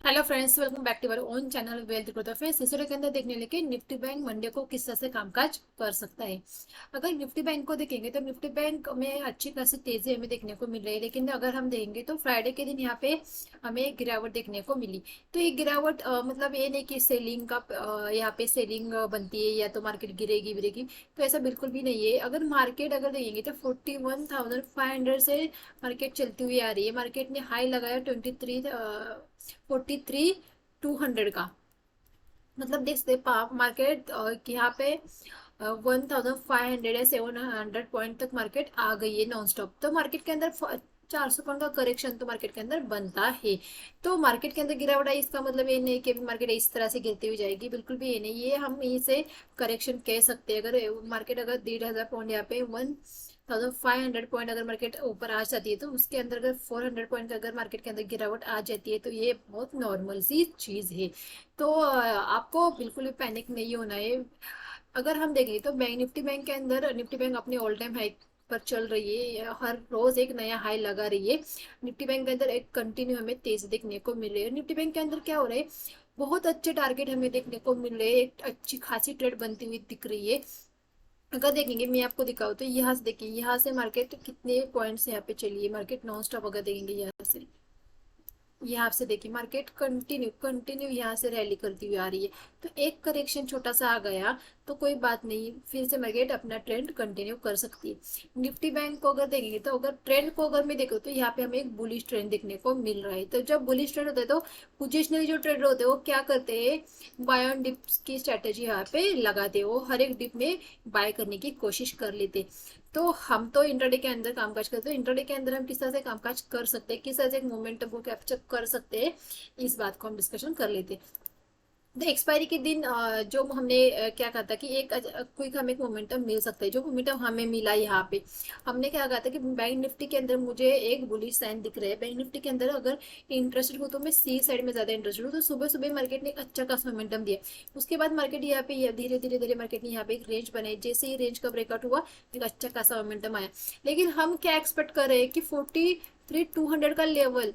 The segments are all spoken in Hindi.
Hello friends, welcome back to our own channel wealth growth. Friends, इस वीडियो के अंदर देखने लगे निफ्टी बैंक मंडे को किस तरह से कामकाज कर सकता है। अगर निफ्टी बैंक को देखेंगे तो निफ्टी बैंक में अच्छी खासी तेजी हमें देखने को मिल रही है, लेकिन अगर हम देखेंगे तो फ्राइडे के दिन यहाँ पे हमें एक गिरावट देखने को मिली। तो ये गिरावट मतलब ये नहीं कि सेलिंग का यहाँ पे सेलिंग बनती है या तो मार्केट गिरेगी गिरेगी, तो ऐसा बिल्कुल भी नहीं है। अगर मार्केट अगर देखेंगे तो 41,500 से मार्केट चलती हुई आ रही है। मार्केट ने हाई लगाया 43,200 का। मतलब देख सकते मार्केट यहाँ पे 1,500 या 700 पॉइंट तक मार्केट आ गई है नॉन स्टॉप। तो मार्केट के अंदर 400 पॉइंट का करेक्शन तो मार्केट के अंदर बनता है। तो मार्केट के अंदर गिरावट आई, इसका मतलब ये नहीं कि मार्केट इस तरह से गिरती हुई जाएगी, बिल्कुल भी ये नहीं। ये हम इसे करेक्शन कह सकते हैं। अगर मार्केट अगर 1,500 पॉइंट यहाँ पे 1,500 पॉइंट अगर मार्केट ऊपर आ जाती है, तो उसके अंदर अगर 400 पॉइंट अगर मार्केट के अंदर गिरावट आ जाती है, तो ये बहुत नॉर्मल सी चीज़ है। तो आपको बिल्कुल भी पैनिक नहीं होना है। अगर हम देखें तो बैंक निफ्टी बैंक के अंदर निफ्टी बैंक अपने ऑल टाइम हाई पर चल रही है, हर रोज एक नया हाई लगा रही है। निफ्टी बैंक के अंदर एक कंटिन्यू हमें तेज देखने को मिल रही है। निफ्टी बैंक के अंदर क्या हो रहा है, बहुत अच्छे टारगेट हमें देखने को मिल रहे हैं, एक अच्छी खासी ट्रेड बनती हुई दिख रही है। अगर देखेंगे मैं आपको दिखाऊँ तो यहाँ से देखिए, यहाँ से मार्केट कितने पॉइंट्स यहाँ पे चली है। मार्केट नॉन स्टॉप अगर देखेंगे यहाँ से, यहाँ से देखिए मार्केट कंटिन्यू कंटिन्यू यहाँ से रैली करती हुई आ रही है। तो एक करेक्शन छोटा सा आ गया तो कोई बात नहीं, फिर से मार्केट अपना ट्रेंड कंटिन्यू कर सकती है। निफ्टी बैंक को अगर देखेंगे तो अगर ट्रेंड को अगर मैं देखूँ तो यहाँ पे हमें एक बुलिश ट्रेंड देखने को मिल रहा है। तो जब बुलिश ट्रेंड होता है तो पोजिशनली जो ट्रेडर होते हैं वो क्या करते हैं, बाय ऑन डिप्स की स्ट्रेटेजी यहाँ पे लगाते हैं। वो हर एक डिप में बाय करने की कोशिश कर लेते। तो हम तो इंट्राडे के अंदर कामकाज करते हैं। इंट्राडे के अंदर हम किस तरह से कामकाज कर सकते हैं, किस तरह से एक मोमेंटम को कैप्चर कर सकते हैं, इस बात को हम डिस्कशन कर लेते हैं। तो एक्सपायरी के दिन जो हमने क्या कहा था कि एक क्विक हमें एक मोमेंटम मिल सकता है। जो मोमेंटम हमें मिला यहाँ पे, हमने क्या कहा था कि बैंक निफ्टी के अंदर मुझे एक बुलिश साइन दिख रहा है। बैंक निफ्टी के अंदर अगर इंटरेस्टेड हो तो मैं सी साइड में ज्यादा इंटरेस्टेड हूँ। तो सुबह सुबह मार्केट ने एक अच्छा खासा मोमेंटम दिया। उसके बाद मार्केट यहाँ पे धीरे धीरे धीरे मार्केट ने यहाँ पे एक रेंज बनाई। जैसे ही रेंज का ब्रेकआउट हुआ, एक अच्छा खासा मोमेंटम आया। लेकिन हम क्या एक्सपेक्ट कर रहे हैं कि 43,200 का लेवल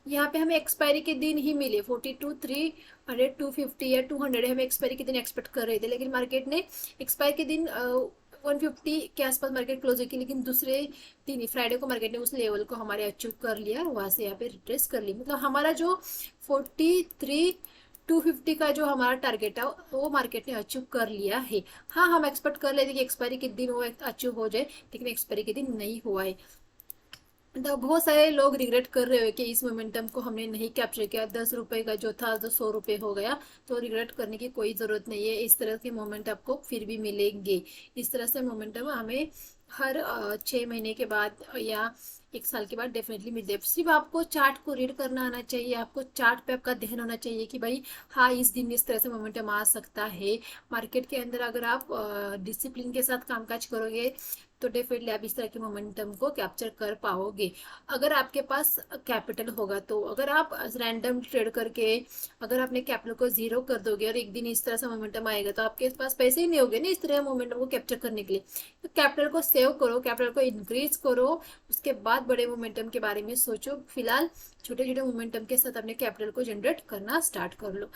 यहाँ पे हमें एक्सपायरी के दिन ही मिले। 42,300 250 या 200 हमें एक्सपायरी के दिन एक्सपेक्ट कर रहे थे, लेकिन मार्केट ने एक्सपायरी के दिन 150 के आसपास मार्केट क्लोज हुई की, लेकिन दूसरे दिन फ्राइडे को मार्केट ने उस लेवल को हमारे अचीव कर लिया और वहां से यहाँ पे रिट्रेस कर ली। मतलब हमारा जो 43,250 का जो हमारा टारगेट है वो मार्केट ने अचीव कर लिया है। हाँ, हम एक्सपेक्ट कर लेते कि एक्सपायरी के दिन वो अचीव हो जाए, लेकिन एक्सपायरी के दिन नहीं हुआ है। तो बहुत सारे लोग रिग्रेट कर रहे हो कि इस मोमेंटम को हमने नहीं कैप्चर किया। 10 रुपए का जो था जो 100 रुपए हो गया। तो रिग्रेट करने की कोई जरूरत नहीं है, इस तरह के मोमेंट आपको फिर भी मिलेंगे। इस तरह से मोमेंटम हमें हर 6 महीने के बाद या 1 साल के बाद डेफिनेटली मिलते हैं। सिर्फ आपको चार्ट को रीड करना आना चाहिए, आपको चार्ट पे आपका ध्यान होना चाहिए कि भाई हाँ, इस दिन इस तरह से मोमेंटम आ सकता है। मार्केट के अंदर अगर आप डिसिप्लिन के साथ कामकाज करोगे तो डेफिनेटली आप इस तरह के मोमेंटम को कैप्चर कर पाओगे। अगर आपके पास कैपिटल होगा तो। अगर आप रैंडम ट्रेड करके अगर आपने कैपिटल को जीरो कर दोगे और एक दिन इस तरह से मोमेंटम आएगा, तो आपके पास पैसे ही नहीं होंगे ना इस तरह मोमेंटम को कैप्चर करने के लिए। तो कैपिटल को सेव करो, कैपिटल को इंक्रीज करो, उसके बाद बड़े मोमेंटम के बारे में सोचो। फिलहाल छोटे छोटे मोमेंटम के साथ अपने कैपिटल को जनरेट करना स्टार्ट कर लो।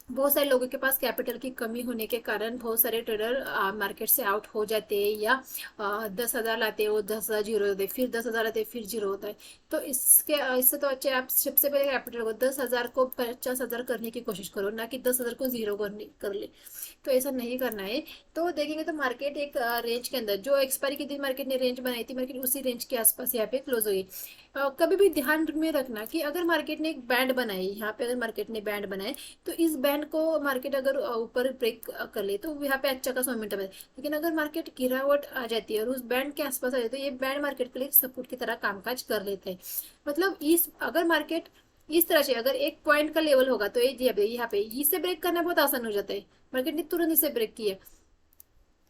बहुत सारे लोगों के पास कैपिटल की कमी होने के कारण बहुत सारे ट्रेडर मार्केट से आउट हो जाते हैं, या 10,000 लाते हैं वो 10,000 जीरो होते हैं, फिर 10,000 लाते हैं फिर जीरो होता है। तो इससे तो अच्छे आप सबसे पहले कैपिटल को 10,000 को 50,000 करने की कोशिश करो, ना कि 10,000 को जीरो कर ले। तो ऐसा नहीं करना है। तो देखेंगे तो मार्केट एक रेंज के अंदर, जो एक्सपायरी के दिन मार्केट ने रेंज बनाई थी, मार्केट उसी रेंज के आसपास यहाँ पे क्लोज हुई। कभी भी ध्यान में रखना कि अगर मार्केट ने एक बैंड बनाई, यहाँ पे अगर मार्केट ने बैंड बनाए, तो इस बैंड को मार्केट अगर ऊपर ब्रेक कर ले तो यहाँ पे अच्छा खासा मोमेंटम है। लेकिन अगर मार्केट गिरावट आ जाती है और उस बैंड के आसपास आ जाती है, तो ये बैंड मार्केट के लिए सपोर्ट की तरह कामकाज कर लेते हैं। मतलब इस अगर मार्केट इस तरह से अगर एक पॉइंट का लेवल होगा, तो ये यहाँ पे इसे ब्रेक करना बहुत आसान हो जाता है। मार्केट ने तुरंत इसे ब्रेक किया।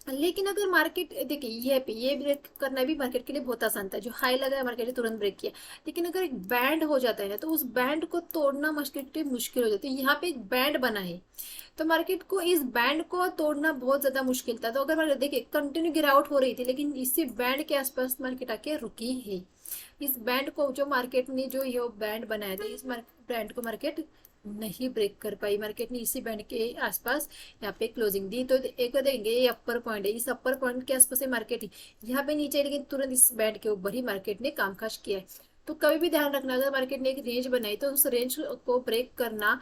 लेकिन अगर मार्केट देखिए ये ब्रेक करना भी मार्केट के लिए बहुत आसान था। जो हाई लगा है मार्केट ने तुरंत ब्रेक किया। लेकिन अगर एक बैंड हो जाता है ना, तो उस बैंड को तोड़ना मुश्किल हो जाता है। यहाँ पे एक बैंड बना है, तो मार्केट को इस बैंड को तोड़ना बहुत ज्यादा मुश्किल था। तो अगर मार्केट देखिए कंटिन्यू गिरावट हो रही थी, लेकिन इसी बैंड के आसपास मार्केट आके रुकी है। इस बैंड को जो मार्केट ने जो ये बैंड बनाया था, इस बैंड को मार्केट नहीं ब्रेक कर पाई। मार्केट ने इसी बैंड के आसपास यहाँ पे क्लोजिंग दी। तो एक देंगे ये अपर पॉइंट है, इस अपर पॉइंट के आसपास है मार्केट, यहाँ पे नीचे, लेकिन तुरंत इस बैंड के ऊपर ही मार्केट ने कामकाज किया है। तो कभी भी ध्यान रखना, अगर मार्केट ने एक रेंज बनाई तो उस रेंज को ब्रेक करना,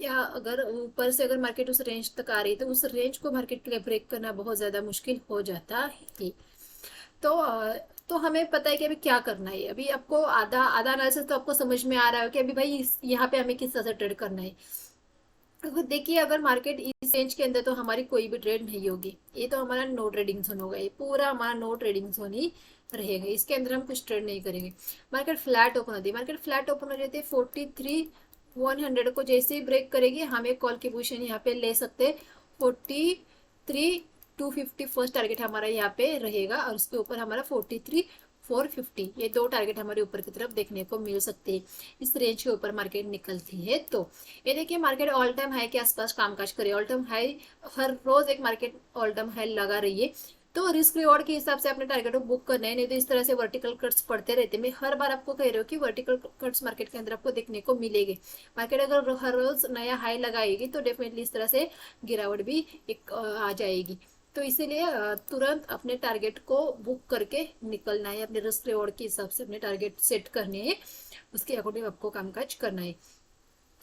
या अगर ऊपर से अगर मार्केट उस रेंज तक आ रही है तो उस रेंज को मार्केट के लिए ब्रेक करना बहुत ज्यादा मुश्किल हो जाता है। तो तो हमें पता है कि अभी क्या करना है। अभी आपको आधा आधा एनालिसिस तो आपको समझ में आ रहा है कि अभी भाई यहाँ पे हमें किस तरह से ट्रेड करना है। अगर देखिए, अगर मार्केट इस रेंज के अंदर तो हमारी कोई भी ट्रेड नहीं होगी। ये तो हमारा नो ट्रेडिंग जोन होगा, ये पूरा हमारा नो ट्रेडिंग जोन ही रहेगा। इसके अंदर हम कुछ ट्रेड नहीं करेंगे। मार्केट फ्लैट ओपन होती है, मार्केट फ्लैट ओपन हो जाती है 43,100 को जैसे ही ब्रेक करेगी हम एक कॉल की पोजीशन यहाँ पे ले सकते हैं। 43,250 फर्स्ट टारगेट हमारा यहाँ पे रहेगा, और उसके ऊपर हमारा 43,450, ये दो टारगेट हमारे ऊपर की तरफ देखने को मिल सकते हैं। इस रेंज के ऊपर मार्केट निकलती है तो ये देखिए, मार्केट ऑल टाइम हाई के आसपास कामकाज करे। ऑल टाइम हाई, हर रोज एक मार्केट ऑल टाइम हाई लगा रही है। तो रिस्क रिवॉर्ड के हिसाब से अपने टारगेट को बुक करना है, नहीं तो इस तरह से वर्टिकल कट्स पड़ते रहते। मैं हर बार आपको कह रही हूँ कि वर्टिकल कट्स मार्केट के अंदर आपको देखने को मिलेंगे। मार्केट अगर हर रोज नया हाई लगाएगी तो डेफिनेटली इस तरह से गिरावट भी एक आ जाएगी। तो इसीलिए तुरंत अपने टारगेट को बुक करके निकलना है। अपने रिस्क रिवॉर्ड के हिसाब से अपने टारगेट सेट करने हैं, उसके अकॉर्डिंग आपको कामकाज करना है।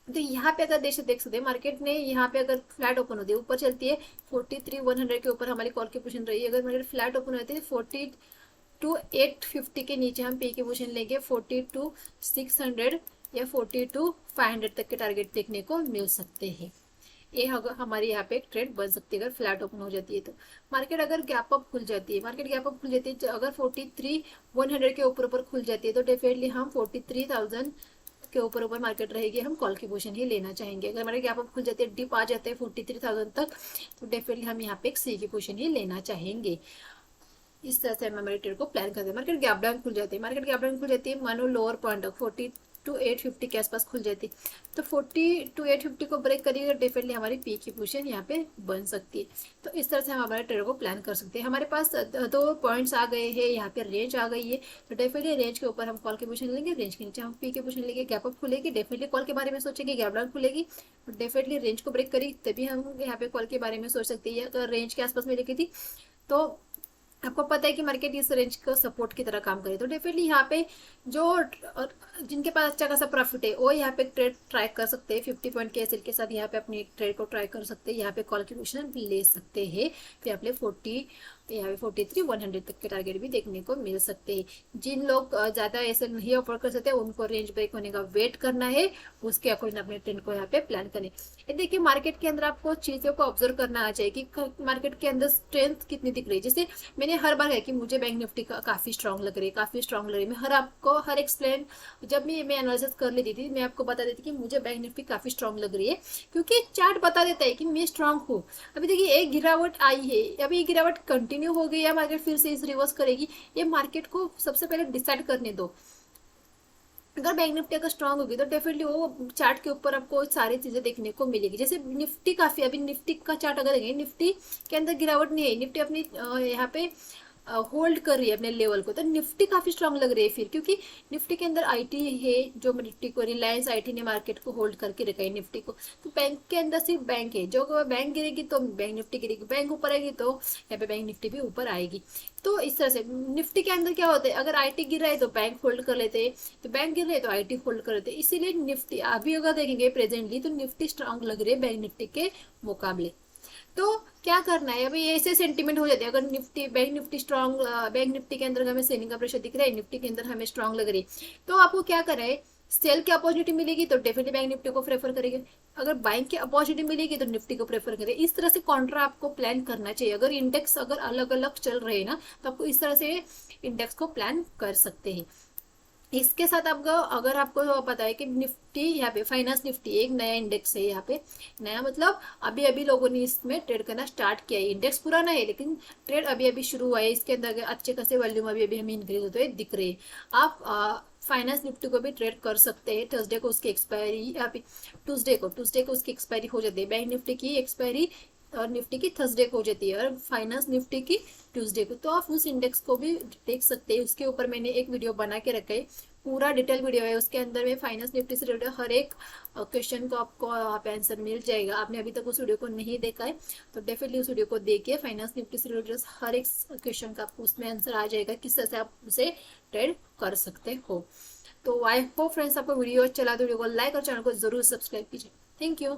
तो यहाँ पे अगर देख सकते हैं, मार्केट ने यहाँ पे अगर फ्लैट ओपन होती है, ऊपर चलती है 43,100 के ऊपर हमारी कॉल की पोजीशन रही है। अगर मार्केट फ्लैट ओपन होती है 42,850 के नीचे हम पी की पोजीशन लेंगे। 42,600 या 42,500 तक के टारगेट देखने को मिल सकते हैं। ये हमारी यहाँ पे एक ट्रेड बन सकती है अगर फ्लैट ओपन हो जाती है तो। मार्केट अगर गैप अप खुल जाती है, मार्केट गैप अप खुल जाती है, अगर 43,100 के ऊपर खुल जाती है तो डेफिनेटली हम 43,000 के ऊपर मार्केट रहेगी, हम कॉल की पोजीशन ही लेना चाहेंगे। अगर हमारे गैप अप खुल जाती है, डिप आ जाते हैं 43,000 तक, तो डेफिनेटली हम यहाँ पे एक सी की पोजीशन ही लेना चाहेंगे। इस तरह से हम हमारे ट्रेड को प्लान करते हैं। मार्केट गैप डाउन खुल जाती है, मार्केट गैप डाउन खुल जाती है, मानो लोअर पॉइंट 42,850 के आसपास खुल जाती है, तो 42,850 को ब्रेक करिएगा, डेफिनेटली हमारी पी की पोजीशन यहाँ पे बन सकती है। तो इस तरह से हम हमारे ट्रेड को प्लान कर सकते हैं। हमारे पास दो पॉइंट्स आ गए हैं, यहाँ पे रेंज आ गई है, तो डेफिनेटली रेंज के ऊपर हम कॉल की पोजीशन लेंगे, रेंज के नीचे हम पी की पोजीशन लेंगे। गैप अप खुलेगी, डेफिनेटली कॉल के बारे में सोचेंगे। गैप डाउन खुलेगी, डेफिनेटली रेंज को ब्रेक करेगी, तभी हम यहाँ पे कॉल के बारे में सोच सकते हैं। अगर रेंज के आसपास में लेके थी तो आपको पता है कि मार्केट इस रेंज को सपोर्ट की तरह काम करे, तो डेफिनेटली यहाँ पे जो जिनके पास अच्छा खासा प्रॉफिट है वो यहाँ पे ट्रेड ट्राई कर सकते हैं। 50 पॉइंट के एसएल के साथ यहाँ पे अपनी ट्रेड को ट्राई कर सकते हैं, यहाँ पे कॉल की पोजीशन ले सकते हैं। फिर आप 43,100 तक के टारगेट भी देखने को मिल सकते हैं। जिन लोग ज्यादा एसएल नहीं अफोर्ड कर सकते उनको रेंज ब्रेक होने का वेट करना है, उसके अकॉर्डिंग अपने ट्रेंड को यहाँ पे प्लान करें। देखिए, मार्केट के अंदर आपको चीजों को ऑब्जर्व करना आ चाहिए कि मार्केट के अंदर स्ट्रेंथ कितनी दिख रही है। जैसे मैंने हर बार है कि मुझे बैंक निफ्टी का काफी स्ट्रांग लग रही है, काफी स्ट्रांग लग रही है। मैं हर एक्सप्लेन जब मैं एनालिसिस कर लेती थी, मैं आपको बता देती कि मुझे बैंक निफ्टी काफी स्ट्रांग लग रही है, क्योंकि चार्ट बता देता है कि मैं स्ट्रांग हूँ। अभी देखिए, एक गिरावट आई है, अभी गिरावट कंटिन्यू हो गई है, मार्केट फिर से इस रिवर्स करेगी, ये मार्केट को सबसे पहले डिसाइड करने दो। अगर बैंक निफ्टी अगर स्ट्रांग होगी तो डेफिनेटली वो चार्ट के ऊपर आपको सारी चीजें देखने को मिलेगी। जैसे निफ्टी काफी, अभी निफ्टी का चार्ट अगर देखेंगे, निफ्टी के अंदर गिरावट नहीं है, निफ्टी अपनी यहाँ पे होल्ड कर रही है अपने लेवल को, तो निफ्टी काफी स्ट्रांग लग रही है फिर, क्योंकि निफ्टी के अंदर आईटी है जो निफ्टी को, रिलायंस आईटी ने मार्केट को होल्ड करके रखा है निफ्टी को। तो बैंक के अंदर सिर्फ बैंक है, जो बैंक गिरेगी तो बैंक निफ्टी गिरेगी, बैंक ऊपर आएगी तो यहाँ पे बैंक निफ्टी भी ऊपर आएगी। तो इस तरह से निफ्टी के अंदर क्या होता है, अगर आईटी गिर रहा है तो बैंक होल्ड कर लेते हैं, तो बैंक गिर रहे हैं तो आईटी होल्ड कर लेते हैं। इसीलिए निफ्टी अभी अगर देखेंगे प्रेजेंटली तो निफ्टी स्ट्रांग लग रही है बैंक निफ्टी के मुकाबले। तो क्या करना है, अभी ऐसे सेंटीमेंट हो जाते हैं। अगर Nifty, bank Nifty strong, bank Nifty के अंदर हमें सेलिंग का प्रेशर दिख रहा है, निफ्टी के अंदर हमें स्ट्रांग लग रही है, तो आपको क्या करना है, सेल की अपॉर्चुनिटी मिलेगी तो डेफिनेटली बैंक निफ्टी को प्रेफर करेंगे, अगर बाइंग की अपॉर्चुनिटी मिलेगी तो निफ्टी को प्रेफर करें। इस तरह से कॉन्ट्रा आपको प्लान करना चाहिए। अगर इंडेक्स अगर अलग अलग चल रहे हैं ना, तो आपको इस तरह से इंडेक्स को प्लान कर सकते हैं। इसके साथ आपको, अगर आपको पता है कि निफ्टी यहाँ पे फाइनेंस निफ्टी एक नया इंडेक्स है, यहाँ पे नया मतलब अभी अभी लोगों ने इसमें ट्रेड करना स्टार्ट किया है। इंडेक्स पुराना है लेकिन ट्रेड अभी अभी शुरू हुआ है, इसके अंदर अच्छे खासे वॉल्यूम अभी अभी हमें इंक्रीज होते हुए दिख रहे हैं। आप फाइनेंस निफ्टी को भी ट्रेड कर सकते हैं। थर्सडे को उसकी एक्सपायरी, यहाँ पे ट्यूसडे को उसकी एक्सपायरी हो जाती है। बैंक निफ्टी की एक्सपायरी और निफ्टी की थर्सडे को हो जाती है और फाइनेंस निफ्टी की ट्यूसडे को, तो आप उस इंडेक्स को भी देख सकते हैं। उसके ऊपर मैंने एक वीडियो बना के रखा है, पूरा डिटेल वीडियो है, उसके अंदर में फाइनेंस निफ्टी से रिलेटेड हर एक क्वेश्चन को आपको वहाँ पे आंसर मिल जाएगा। आपने अभी तक उस वीडियो को नहीं देखा है तो डेफिनेटली उस वीडियो को देखिए। फाइनेंस निफ्टी से रिलेटेड हर एक क्वेश्चन का आपको उसमें आंसर आ जाएगा, किस तरह से आप उसे ट्रेड कर सकते हो। तो आई होप फ्रेंड्स आपको वीडियो अच्छा लगा तो वीडियो को लाइक और चैनल को जरूर सब्सक्राइब कीजिए। Thank you.